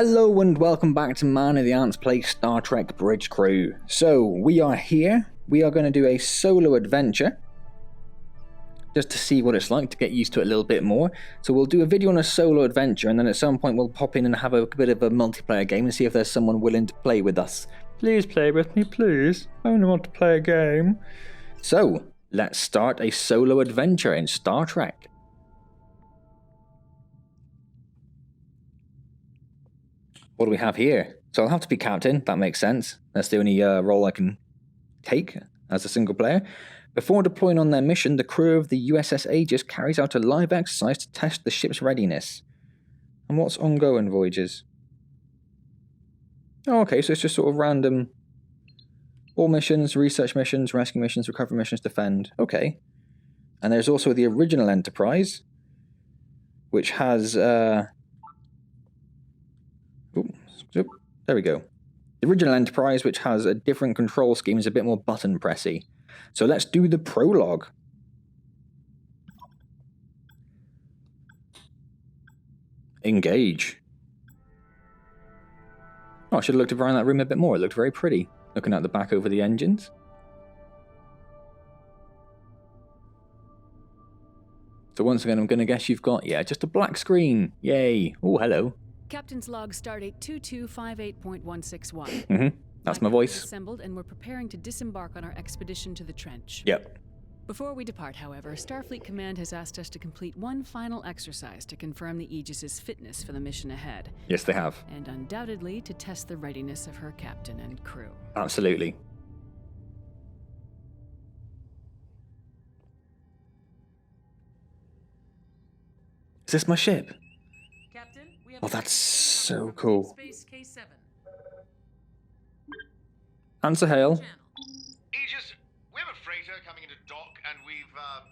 Hello and welcome back to Man of the Antz Play Star Trek Bridge Crew. So, we are here. We are going to do a solo adventure. Just to see what it's like, to get used to it a little bit more. So we'll do a video on a solo adventure, and then at some point we'll pop in and have a bit of a multiplayer game and see if there's someone willing to play with us. Please play with me, please. I only want to play a game. So, let's start a solo adventure in Star Trek. What do we have here? So I'll have to be captain, that makes sense. That's the only role I can take as a single player. Before deploying on their mission, the crew of the USS Aegis carries out a live exercise to test the ship's readiness. And what's ongoing voyages? Oh, okay, so it's just sort of random. All missions, research missions, rescue missions, recovery missions, defend. Okay. And there's also the original Enterprise, which has... there we go. The original Enterprise, which has a different control scheme, is a bit more button pressy. So let's do the prologue. Engage. Oh, I should have looked around that room a bit more. It looked very pretty. Looking at the back over the engines. So once again, I'm going to guess you've got, just a black screen. Yay. Oh, hello. Captain's log stardate 2258.161. Mm-hmm. That's my voice. Assembled and we're preparing to disembark on our expedition to the trench. Yep. Before we depart, however, Starfleet Command has asked us to complete one final exercise to confirm the Aegis's fitness for the mission ahead. Yes, they have. And undoubtedly to test the readiness of her captain and crew. Absolutely. Is this my ship? Captain, we have that's so cool. Space K7. Answer hail. Aegis, we have a freighter coming into dock, and we've had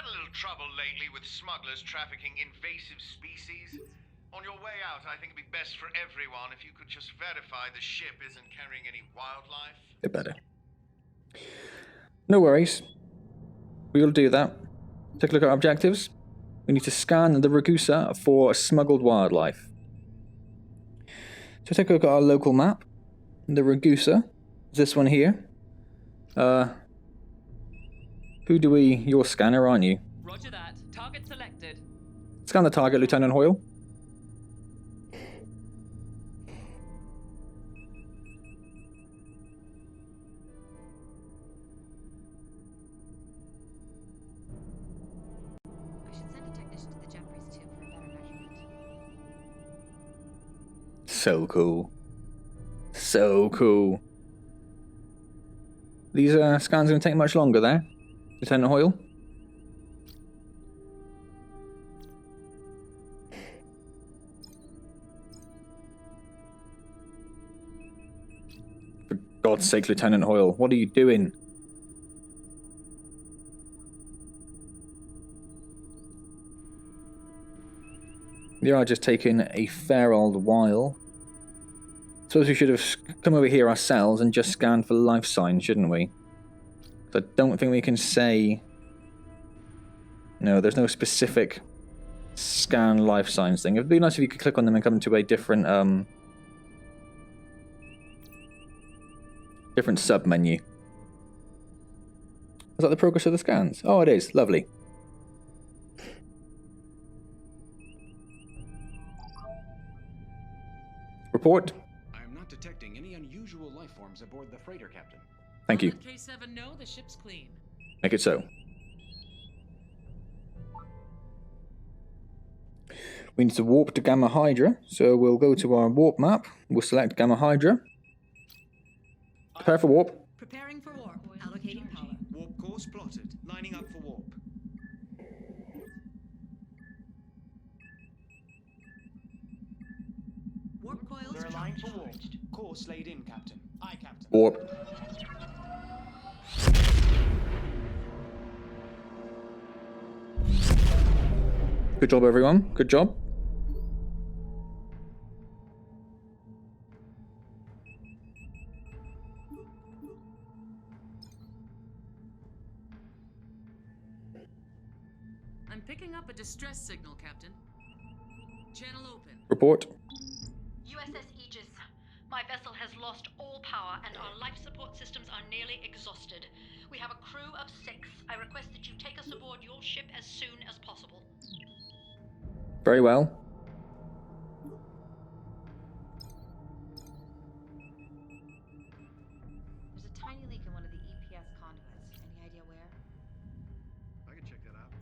a little trouble lately with smugglers trafficking invasive species. On your way out, I think it'd be best for everyone if you could just verify the ship isn't carrying any wildlife. Bit better. No worries. We'll do that. Take a look at our objectives. We need to scan the Ragusa for smuggled wildlife. So take a look at our local map. The Ragusa. This one here. You're scanner, aren't you? Roger that. Target selected. Scan the target, Lieutenant Hoyle. I should send a technician to the Jeffries too for a better measurement. So cool. So cool. These scans going to take much longer there, Lieutenant Hoyle? For God's sake, Lieutenant Hoyle, what are you doing? They are just taking a fair old while. Suppose we should have come over here ourselves and just scanned for life signs, shouldn't we? So I don't think we can say... No, there's no specific scan life signs thing. It'd be nice if you could click on them and come to a different sub-menu. Is that the progress of the scans? Oh, it is. Lovely. Report. Detecting any unusual life forms aboard the freighter, Captain. Thank you. K7, no, the ship's clean. Make it so. We need to warp to Gamma Hydra, so we'll go to our warp map. We'll select Gamma Hydra. Prepare for warp. Preparing for warp. Allocating power. Warp course plotted. Lining up for warp. Warp coils They're aligned for warp. charged. Course laid in, Captain. Aye, Captain. Warp. Good job, everyone. Good job. I'm picking up a distress signal, Captain. Channel open. Report. USS Aegis. My vessel has lost all power and our life support systems are nearly exhausted. We have a crew of 6. I request that you take us aboard your ship as soon as possible. Very well. There's a tiny leak in one of the EPS conduits. Any idea where? I can check that out.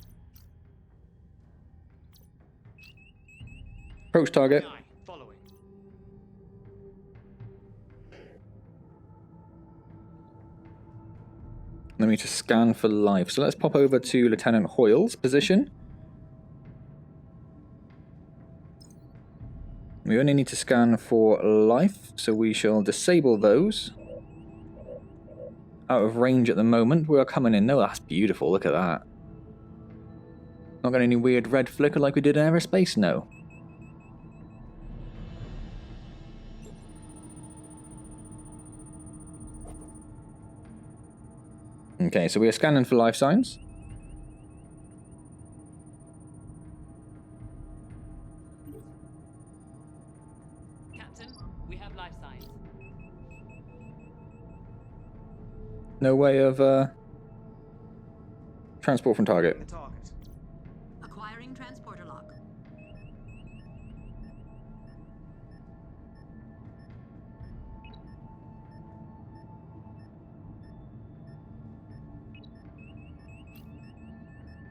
Approach target. Following. Let me just scan for life. So let's pop over to Lieutenant Hoyle's position. We only need to scan for life, so we shall disable those. Out of range at the moment. We are coming in. No, that's beautiful. Look at that. Not got any weird red flicker like we did in aerospace? No. Okay, so we are scanning for life signs. Captain, we have life signs. No way of transport from target. Acquiring transporter lock.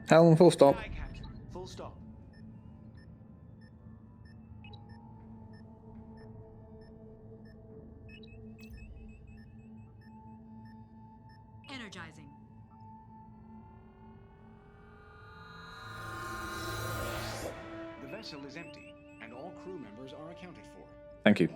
Helm, full stop. Aye, Captain. Full stop. Energizing. The vessel is empty, and all crew members are accounted for. Thank you.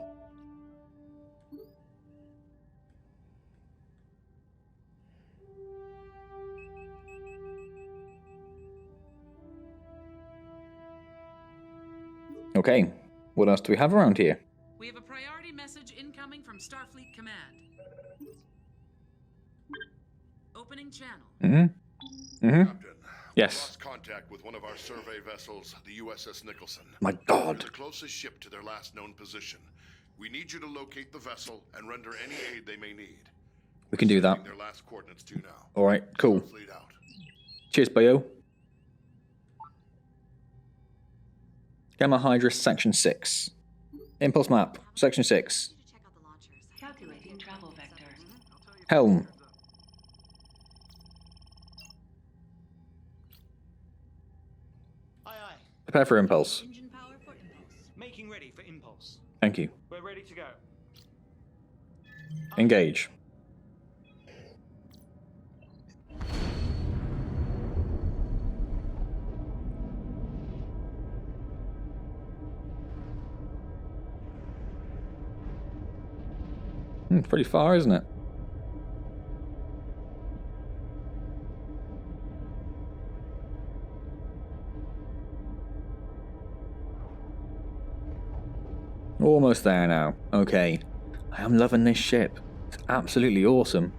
Okay, what else do we have around here? We have a priority message incoming from Starfleet Command. Opening channel. Captain, Yes. lost contact with one of our survey vessels, the USS Nicholson. My We're God. the closest ship to their last known position. We need you to locate the vessel and render any aid they may need. We can do that. Sending their last coordinates to you now. All right, cool. Fleet out. Cheers, Bayo. Gamma Hydra, Section 6. Impulse map, Section 6. Need to check out the launchers. Calculating travel vector. Helm. Aye, aye. Prepare for impulse. Engine power for impulse. Making ready for impulse. Thank you. We're ready to go. Engage. Pretty far, isn't it? Almost there now. Okay. I am loving this ship. It's absolutely awesome.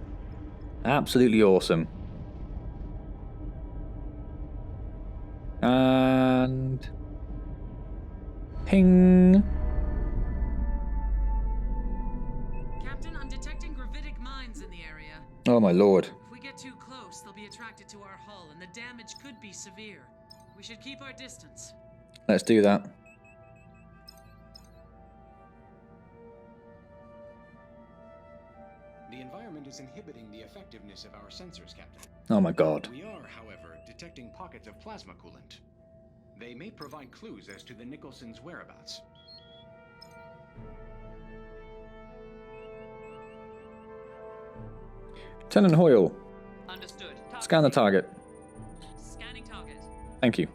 Absolutely awesome. And... ping. Captain, I'm detecting gravitic mines in the area. Oh my lord. If we get too close, they'll be attracted to our hull, and the damage could be severe. We should keep our distance. Let's do that. The environment is inhibiting the effectiveness of our sensors, Captain. Oh my god. We are, however, detecting pockets of plasma coolant. They may provide clues as to the Nicholson's whereabouts. Lieutenant Hoyle, Understood. scan the target. Scanning target. Thank you.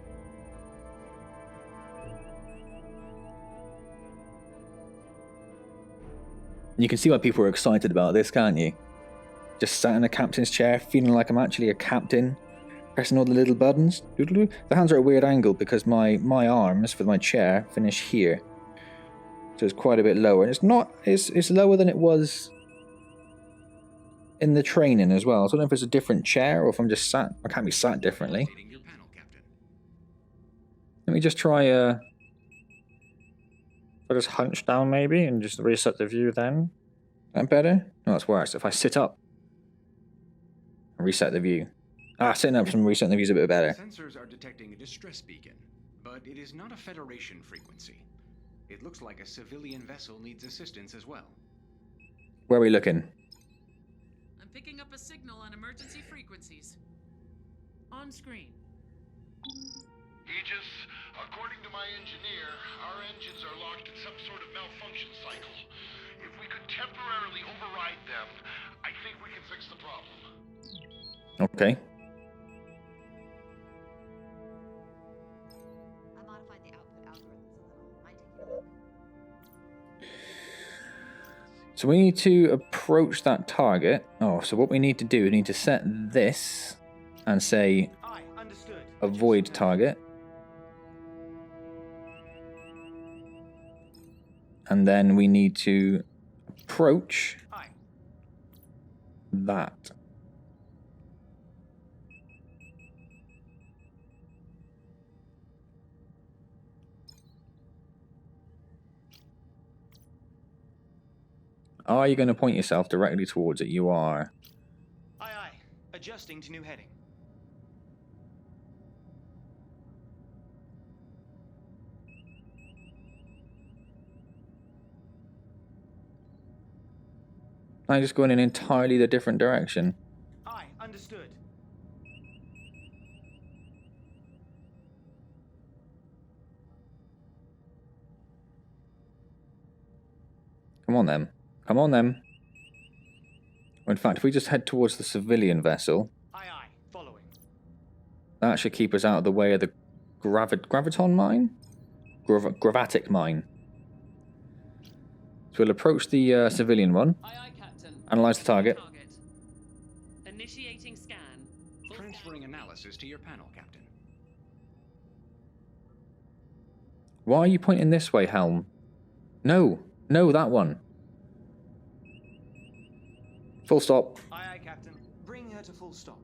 You can see why people are excited about this, can't you? Just sat in a captain's chair, feeling like I'm actually a captain, pressing all the little buttons. The hands are at a weird angle because my arms for my chair finish here. So it's quite a bit lower. And it's lower than it was in the training as well. So I don't know if it's a different chair or if I'm just sat. I can't be sat differently. Updating your panel, Captain. Let me just try So just hunch down maybe and just reset the view then. Is that better? No, that's worse. If I sit up and reset the view. Ah, sitting up and resetting the view is a bit better. Sensors are detecting a distress beacon, but it is not a Federation frequency. It looks like a civilian vessel needs assistance as well. Where are we looking? I'm picking up a signal on emergency frequencies. On screen. Aegis, according to my engineer, our engines are locked in some sort of malfunction cycle. If we could temporarily override them, I think we can fix the problem. Okay. I modified the output algorithms a little. Might take you a look. So we need to approach that target. Oh, so what we need to do, we need to set this and say avoid target. And then we need to approach that. Are you going to point yourself directly towards it? You are. Aye, aye. Adjusting to new heading. I'm just going in entirely the different direction. Aye, understood. Come on then. Come on then. In fact, if we just head towards the civilian vessel, Aye, aye. Following. that should keep us out of the way of the graviton mine? Gravatic mine. So we'll approach the civilian one. Aye, aye, Captain. Analyze the target. Initiating scan. Transferring analysis to your panel, Captain. Why are you pointing this way, Helm? No. No, that one. Full stop. Aye, aye, Captain. Bring her to full stop.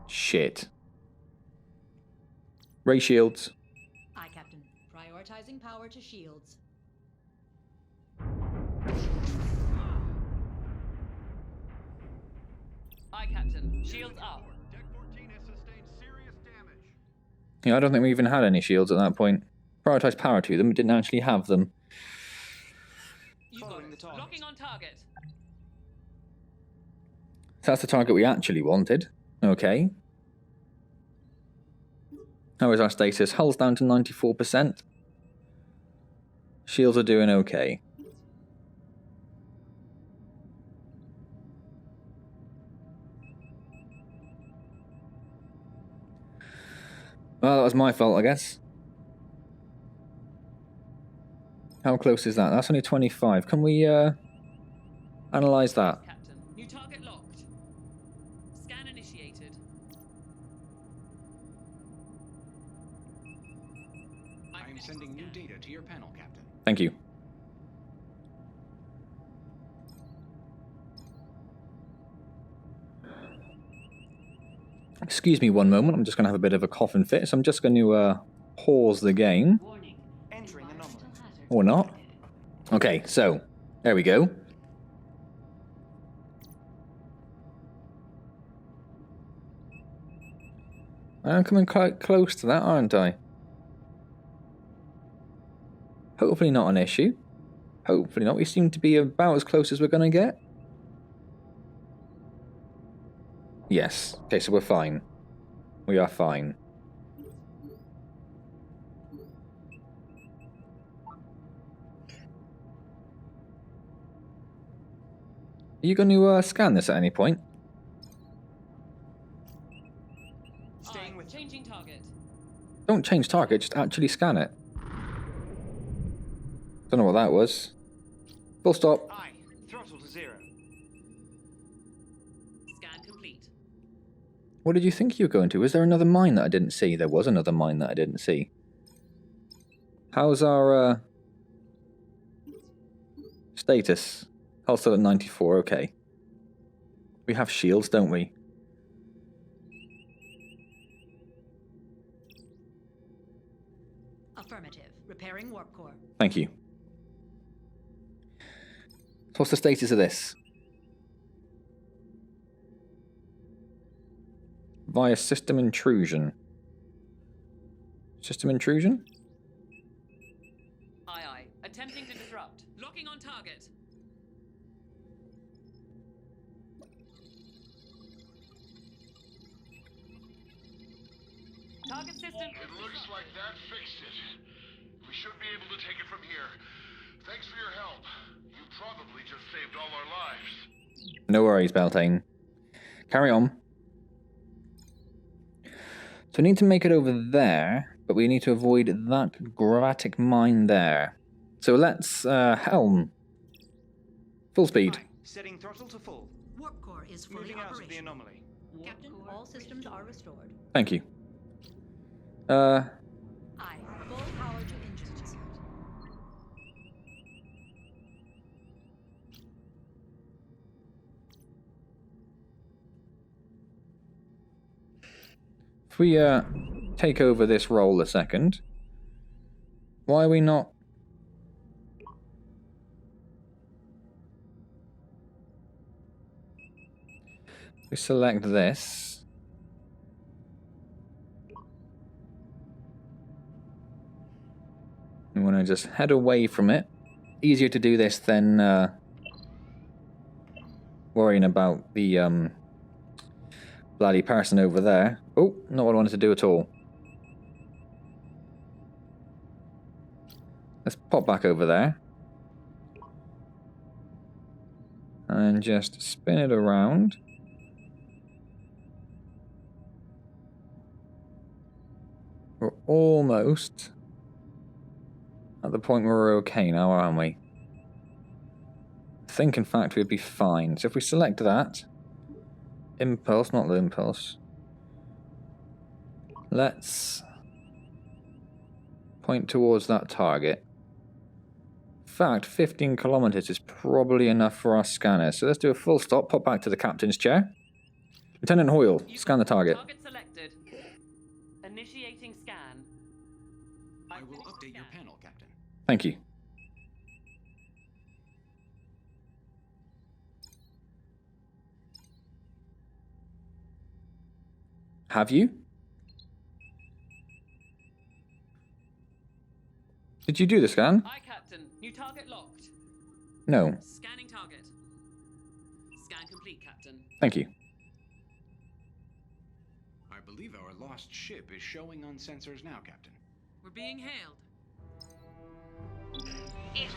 Shit. Ray shields. Aye, Captain. Prioritizing power to shields. Aye, Captain. Shields up. Deck 14 has sustained serious damage. Yeah, I don't think we even had any shields at that point. Prioritized power to them, we didn't actually have them. You got Following it. the target. Locking on target. So that's the target we actually wanted. Okay. How is our status? Hull's down to 94%. Shields are doing okay. Well, that was my fault, I guess. How close is that? That's only 25. Can we analyze that? Captain. New target locked. Scan initiated. I am sending new data to your panel, Captain. Thank you. Excuse me one moment, I'm just going to have a bit of a coughing fit, so I'm just going to pause the game. Warning. Entering anomaly. Or not. Okay, so, there we go. I'm coming quite close to that, aren't I? Hopefully not an issue. Hopefully not. We seem to be about as close as we're going to get. Yes. Okay, so we're fine. We are fine. Are you going to scan this at any point? Staying with Changing target. Don't change target, just actually scan it. Don't know what that was. Full stop. Aye. Throttle to 0. Scan complete. What did you think you were going to? Was there another mine that I didn't see? There was another mine that I didn't see. How's our status? Hull still at 94, okay. We have shields, don't we? Affirmative. Repairing warp core. Thank you. So what's the status of this? Via system intrusion. System intrusion? Aye, aye. Attempting to disrupt. Locking on target. Target system. It looks like that fixed it. We should be able to take it from here. Thanks for your help. You probably just saved all our lives. No worries, Beltane. Carry on. So we need to make it over there, but we need to avoid that gravatic mine there. So let's, helm. Full speed. Aye. Setting throttle to full. Warp core is fully Moving out of the operational. anomaly. Captain, all systems are restored. Thank you. Aye. Full power to engines. If we, take over this role a second, why are we not... We select this. We want to just head away from it. Easier to do this than worrying about the bloody person over there. Oh, not what I wanted to do at all. Let's pop back over there. And just spin it around. We're almost at the point where we're okay now, aren't we? I think, in fact, we'd be fine. So if we select that, impulse, not the impulse. Let's point towards that target. In fact, 15 kilometers is probably enough for our scanner. So let's do a full stop, pop back to the captain's chair. Lieutenant Hoyle, scan the target. Target selected. Initiating scan. I will update your panel, Captain. Thank you. Have you? Did you do the scan? Aye, Captain. New target locked. No. Scanning target. Scan complete, Captain. Thank you. I believe our lost ship is showing on sensors now, Captain. We're being hailed. Aegis,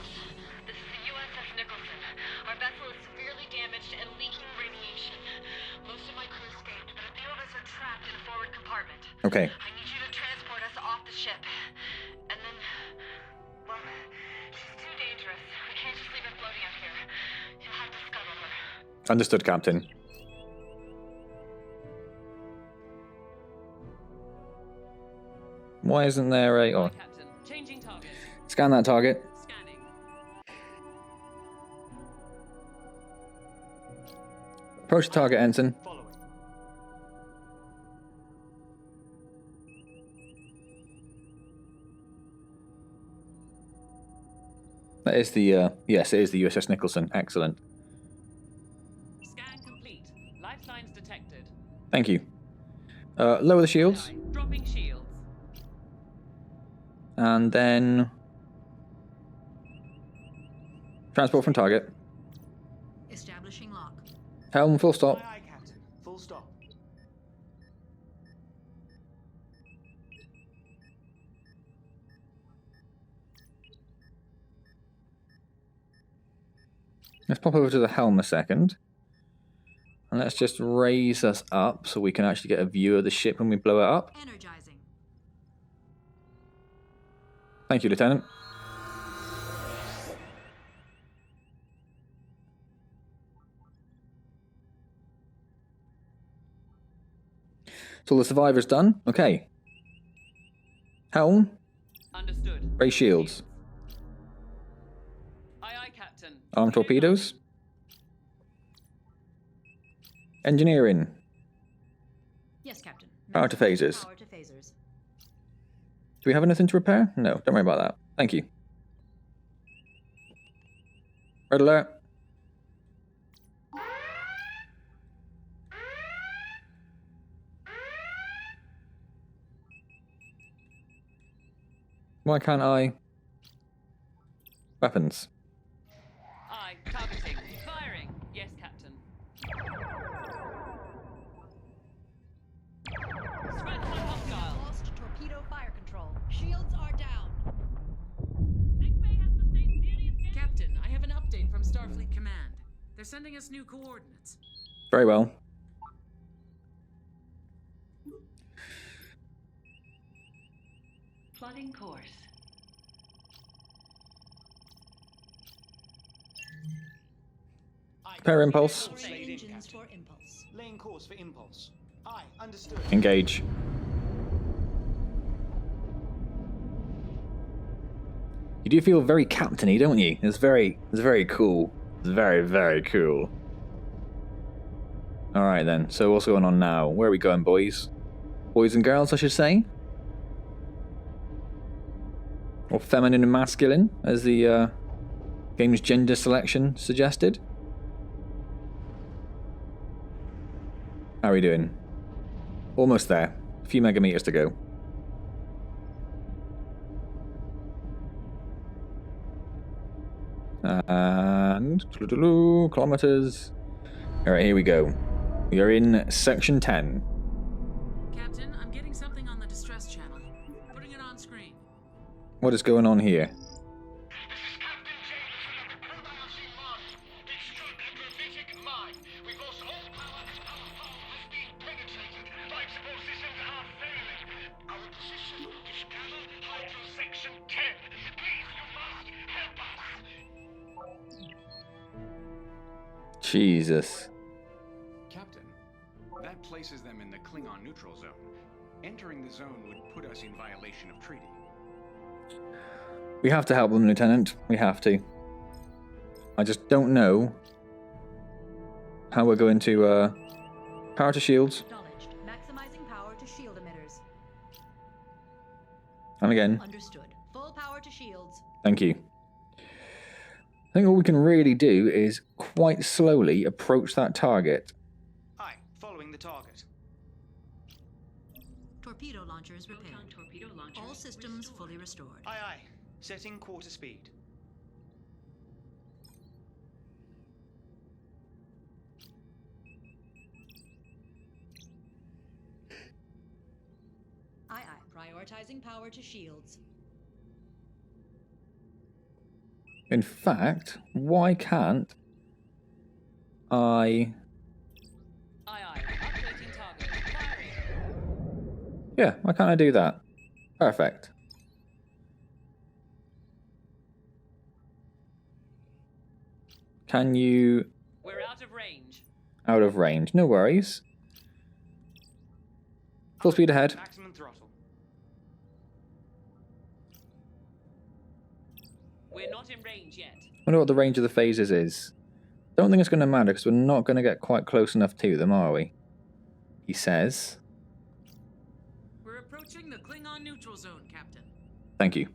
this is the USS Nicholson. Our vessel is severely damaged and leaking radiation. Most of my crew escaped, but a few of us are trapped in a forward compartment. Okay. I need you to transport us off the ship. And then, well, she's too dangerous. We can't just leave her floating out here. You'll have to scuttle her. Understood, Captain. Why isn't there a... Oh, Captain. Changing target. scan that target. Scanning. Approach the target, Ensign. Following. That is the, yes, it is the USS Nicholson. Excellent. Scan complete. Life signs detected. Thank you. Lower the shields. Aye. Dropping shields. And then... transport from target. Establishing lock. Helm, full stop. Aye, aye, Captain. Full stop. Let's pop over to the helm a second. And let's just raise us up so we can actually get a view of the ship when we blow it up. Energizing. Thank you, Lieutenant. So all the survivors done? Okay. Helm, Understood. raise shields. Aye, aye, Captain. Arm torpedoes. Engineering. Yes, Captain. Power to phasers. Power to phasers. Do we have anything to repair? No, don't worry about that. Thank you. Red alert. Why can't I? Weapons. Aye, targeting. Firing. Yes, Captain. Scratch on hostile. Lost torpedo fire control. Shields are down. Sickbay has sustained serious damage. Captain, I have an update from Starfleet Command. They're sending us new coordinates. Very well. Plotting course. Prepare impulse. Laid in, Engines Captain. for impulse. Laying course for impulse. Aye, understood. Engage. You do feel very captainy, don't you? It's very cool. It's very cool. Alright then, so what's going on now? Where are we going, boys? Boys and girls, I should say? Or feminine and masculine, as the game's gender selection suggested? How are we doing? Almost there. A few megameters to go. And kilometers. Alright, here we go. We are in section 10. Captain, I'm getting something on the distress channel. Putting it on screen. What is going on here? This is Captain Jameson of the Probiotic Mine. It struck a gravitic mine. We've lost all power and our hull has been penetrated. Life support systems are failing. Our position is Gamma Hydro Section 10. Please, you must help us. Jesus. Captain, that places them in the Klingon neutral zone. Entering the zone would put us in violation of treaty. We have to help them, Lieutenant. We have to. I just don't know how we're going to power to shields. Acknowledged. Maximizing power to shield emitters. And again, Understood. Full power to shields. thank you. I think all we can really do is quite slowly approach that target. Aye, following the target. Torpedo launchers repaired. Proton torpedo launchers All systems restored. fully restored. Aye, aye. Setting quarter speed. Aye, aye. Prioritizing power to shields. In fact, why can't I... Aye, aye. Updating target. Firing. Yeah, why can't I do that? Perfect. Can you... We're out of range. Out of range. No worries. Full speed ahead. Maximum throttle. We're not in range yet. Wonder what the range of the phases is. Don't think it's going to matter because we're not going to get quite close enough to them, are we? He says. We're approaching the Klingon neutral zone, Captain. Thank you.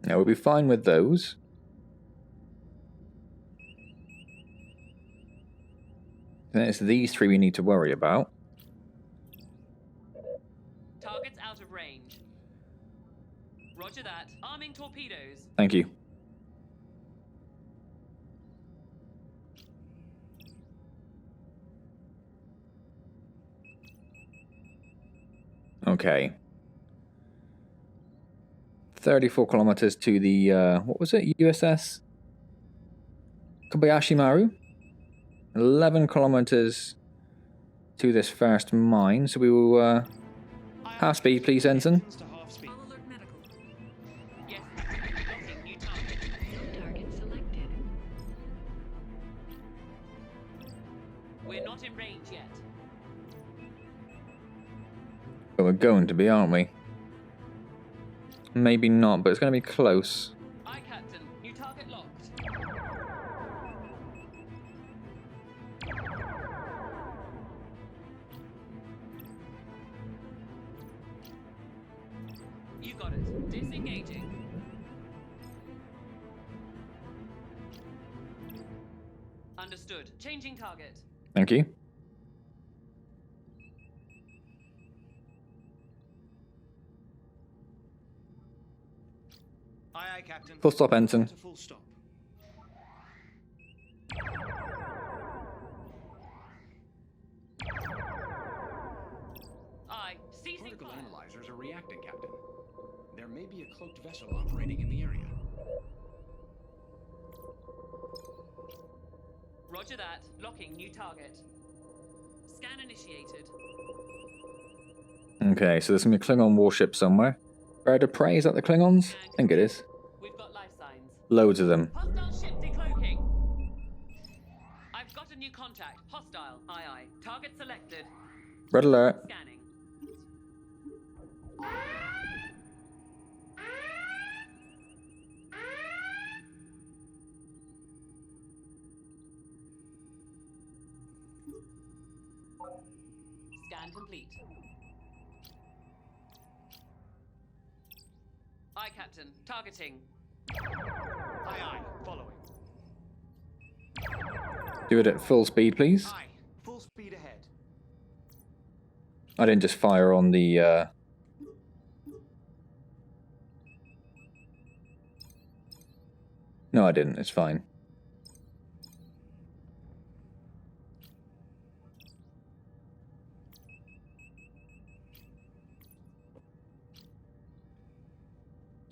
Now we'll be fine with those. Then it's these three we need to worry about. Target's out of range. Roger that. Arming torpedoes. Thank you. Okay. 34 kilometers to the, what was it? USS Kobayashi Maru. 11 kilometers to this first mine. So we will, half speed, please, Ensign. Engines to half speed. All alert medical. Yes. Locking new target. Target selected. We're not in range yet. But we're going to be, aren't we? Maybe not, but it's going to be close. Aye, Captain. New target locked. You got it. Disengaging. Understood. Changing target. Thank you. Aye, aye, Captain. Full stop, Ensign. To full stop. Aye. Ceasing Particle fire. analyzers are reacting, Captain. There may be a cloaked vessel operating in the area. Roger that. Locking new target. Scan initiated. Okay, so there's going to be a Klingon warship somewhere. Bird of Prey, is that the Klingons? I think it is. We've got life signs. Loads of them. Hostile ship decloaking. I've got a new contact. Hostile. Aye, aye. Target selected. Red alert. Scanning. Scan complete. Aye, Captain. Targeting. Aye, aye. Following. Do it at full speed, please. Aye. Full speed ahead. I didn't just fire on the... No, I didn't. It's fine.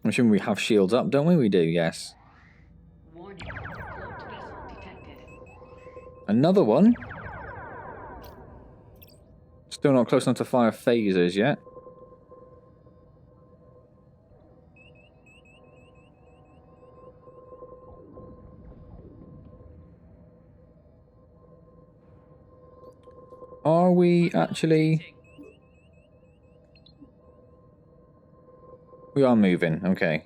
I'm assuming we have shields up, don't we? We do, yes. Warning. Cloaked vessel detected. Another one? Still not close enough to fire phasers yet. Are we actually... We are moving, okay.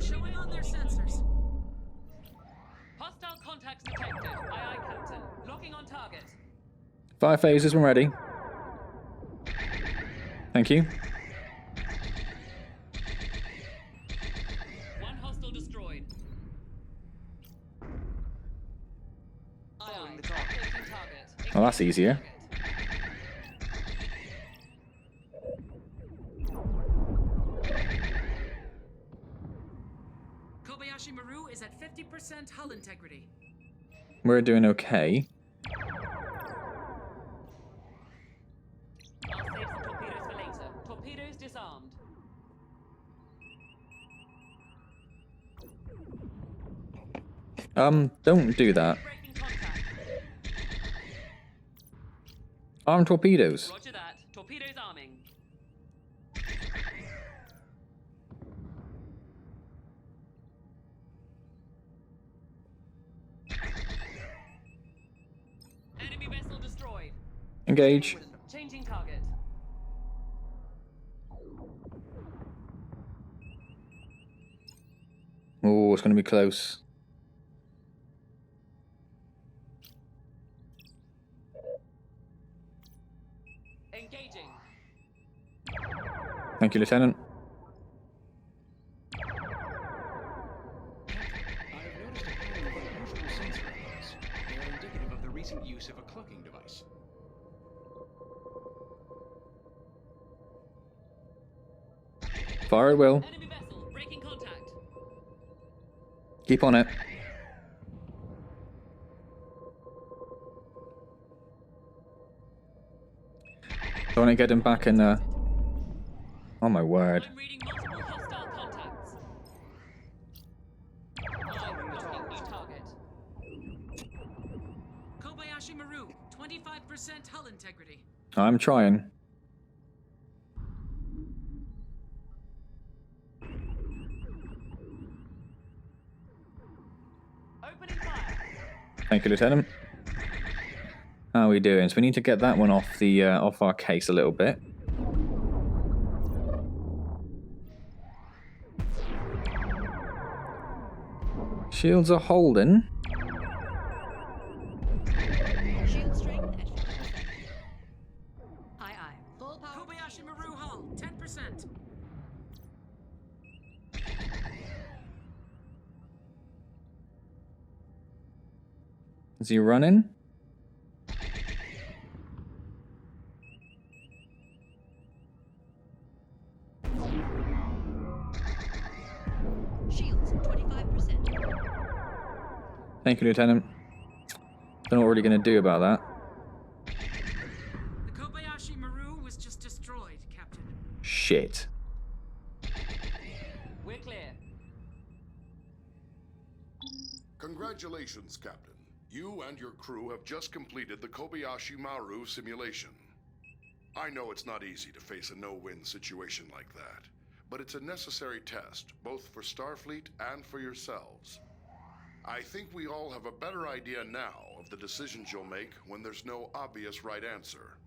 Showing on their sensors. Hostile contacts detected. Aye, aye, Captain. Locking on target. Fire phasers when ready. Thank you. One hostile destroyed. Aye, Following aye. the target. Taking target. Oh, that's easier. Kobayashi Maru is at 50% hull integrity. We're doing okay. I'll save some torpedoes for later. Torpedoes disarmed. Don't do that. Breaking contact. Arm torpedoes. Roger that. Torpedoes arming. Enemy vessel destroyed. Engage. Changing target. Oh, it's going to be close. Engaging. Thank you, Lieutenant. I've noticed a pattern of unusual sensor events. They are indicative of the recent use of a cloaking device. Fire at will. Enemy vessel breaking contact. Keep on it. Don't want to get him back in there. Oh my word. I'm reading multiple hostile contacts. I'm locking new target. Kobayashi Maru, 25% hull integrity. I'm trying. Opening fire. Thank you, Lieutenant. How are we doing? So we need to get that one off the off our case a little bit. Shields are holding. Shield strength at 50%. Aye, aye. Full power. Kobayashi Maru hull, 10%. Is he running? Shields, 25%. Thank you, Lieutenant. Don't know what we're really going to do about that. The Kobayashi Maru was just destroyed, Captain. Shit. We're clear. Congratulations, Captain. You and your crew have just completed the Kobayashi Maru simulation. I know it's not easy to face a no-win situation like that, but it's a necessary test, both for Starfleet and for yourselves. I think we all have a better idea now of the decisions you'll make when there's no obvious right answer.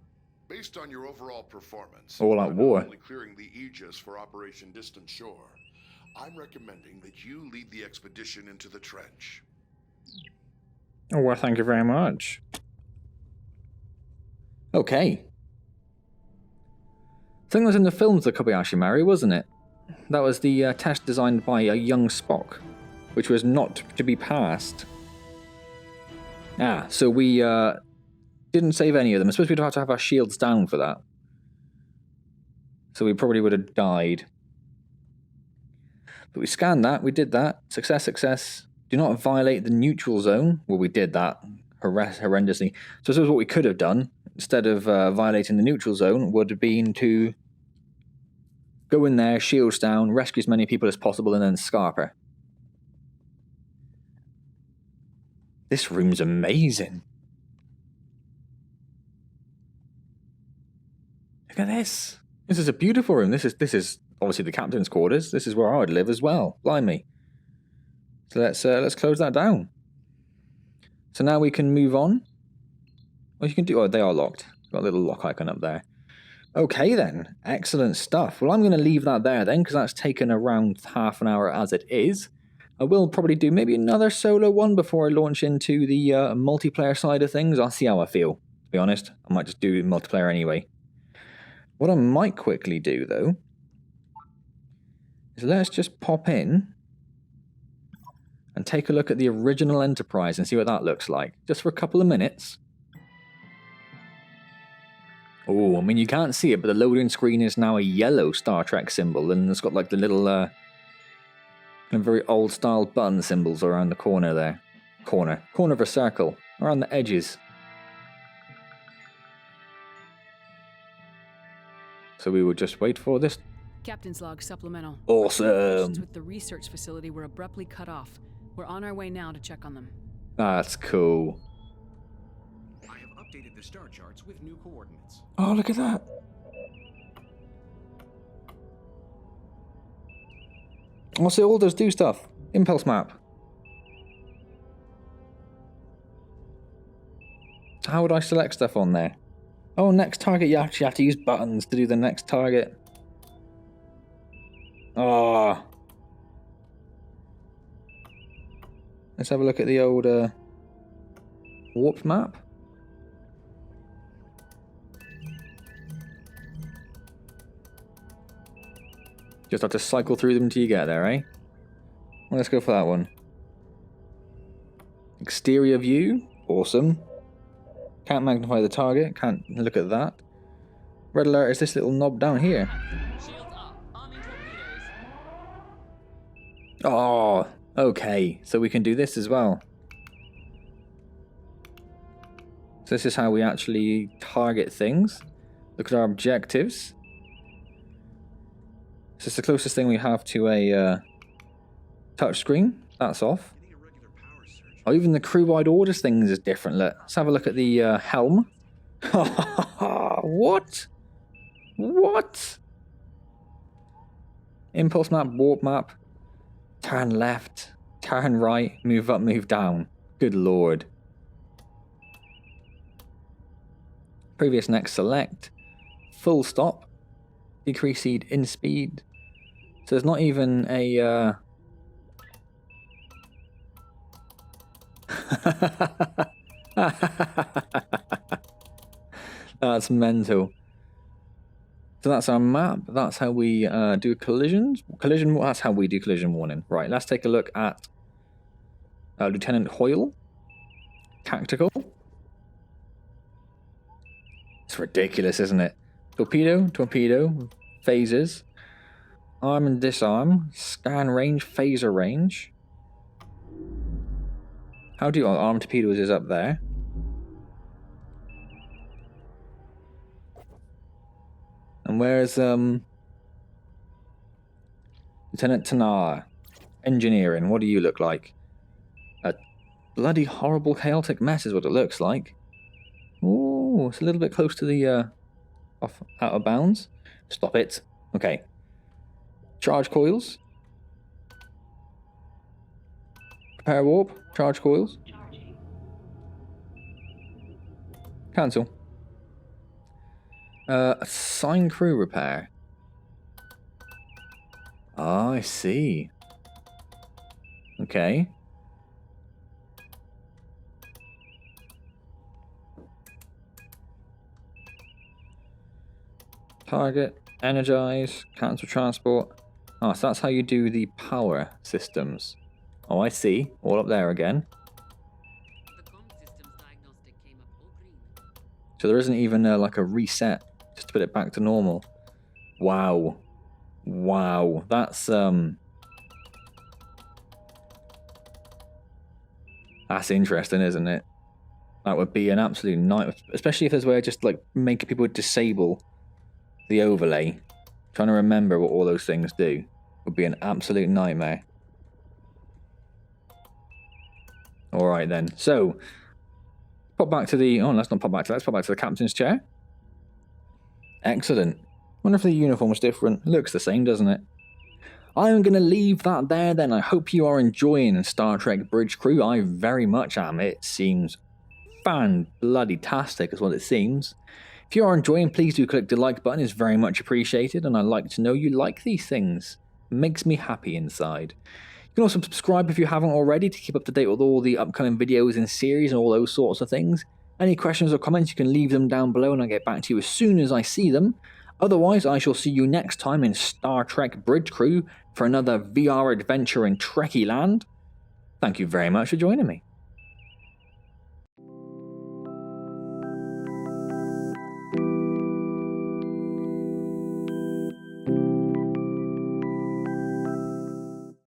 Based on your overall performance, All out war. only clearing the Aegis for Operation Distant Shore, I'm recommending that you lead the expedition into the trench. Oh, well, thank you very much. Okay. I think that was in the films, the Kobayashi Maru, wasn't it? That was the test designed by a young Spock, which was not to be passed. Ah, so we didn't save any of them. It's supposed to have our shields down for that. So we probably would have died. But we scanned that, we did that. Success, success. Do not violate the neutral zone. Well, we did that horrendously. So this is what we could have done. Instead of violating the neutral zone, would have been to go in there, shields down, rescue as many people as possible, and then scarp her. This room's amazing. Look at this. This is a beautiful room. This is obviously the captain's quarters. This is where I would live as well. Blimey. So let's close that down. So now we can move on. What you can do? Oh, they are locked. Got a little lock icon up there. Okay then, excellent stuff. Well, I'm going to leave that there then, because that's taken around half an hour as it is. I will probably do maybe another solo one before I launch into the multiplayer side of things. I'll see how I feel, to be honest. I might just do multiplayer anyway. What I might quickly do, though, is let's just pop in and take a look at the original Enterprise and see what that looks like, just for a couple of minutes. Oh, I mean, you can't see it, but the loading screen is now a yellow Star Trek symbol, and it's got like the little, kind of very old-style button symbols around the corner there. Corner of a circle, around the edges. So we will just wait for this. Captain's log supplemental. Awesome. Communications with the research facility were abruptly cut off. We're on our way now to check on them. That's cool. I have updated the star charts with new coordinates. Oh, look at that. Oh, so all does do stuff. Impulse map. How would I select stuff on there? Oh, next target, you actually have to use buttons to do the next target. Oh. Let's have a look at the old warp map. Just have to cycle through them till you get there, eh? Well, let's go for that one. Exterior view. Awesome. Can't magnify the target. Can't look at that. Red alert is this little knob down here. Shields up. Arming torpedoes. Oh, okay. So we can do this as well. So this is how we actually target things. Look at our objectives. This is the closest thing we have to a touch screen. That's off. Oh, even the crew-wide orders things is different. Let's have a look at the helm. What? What? Impulse map, warp map. Turn left, turn right, move up, move down. Good lord. Previous next select. Full stop. Decrease speed in speed. So there's not even a... That's mental. So that's our map. That's how we do collisions. That's how we do collision warning. Right, let's take a look at Lieutenant Hoyle. Tactical. It's ridiculous, isn't it? Torpedo, torpedo, phasers. Arm and disarm. Scan range, phaser range. How do you... Oh, arm torpedoes is up there. And where's, Lieutenant Tanar? Engineering, what do you look like? A bloody horrible chaotic mess is what it looks like. Ooh, it's a little bit close to the, out of bounds. Stop it. Okay. Charge coils. Prepare warp. Charge coils. Cancel. Assign crew repair. Ah, I see. Okay. Target, energize, cancel transport. Ah, so that's how you do the power systems. Oh, I see. All up there again. So there isn't even like a reset just to put it back to normal. Wow. Wow. That's interesting, isn't it? That would be an absolute nightmare, especially if there's a way of just like making people disable the overlay. Trying to remember what all those things do would be an absolute nightmare. Alright then, so pop back to the... Oh, let's not pop back to that. Let's pop back to the captain's chair. Excellent. Wonder if the uniform's different. It looks the same, doesn't it? I'm going to leave that there then. I hope you are enjoying Star Trek Bridge Crew. I very much am. It seems fan-bloody-tastic is what it seems. If you are enjoying, please do click the like button. It's very much appreciated, and I'd like to know you like these things. It makes me happy inside. You can also subscribe if you haven't already to keep up to date with all the upcoming videos in series and all those sorts of things. Any questions or comments, you can leave them down below and I'll get back to you as soon as I see them. Otherwise, I shall see you next time in Star Trek Bridge Crew for another VR adventure in Trekkie land. Thank you very much for joining me.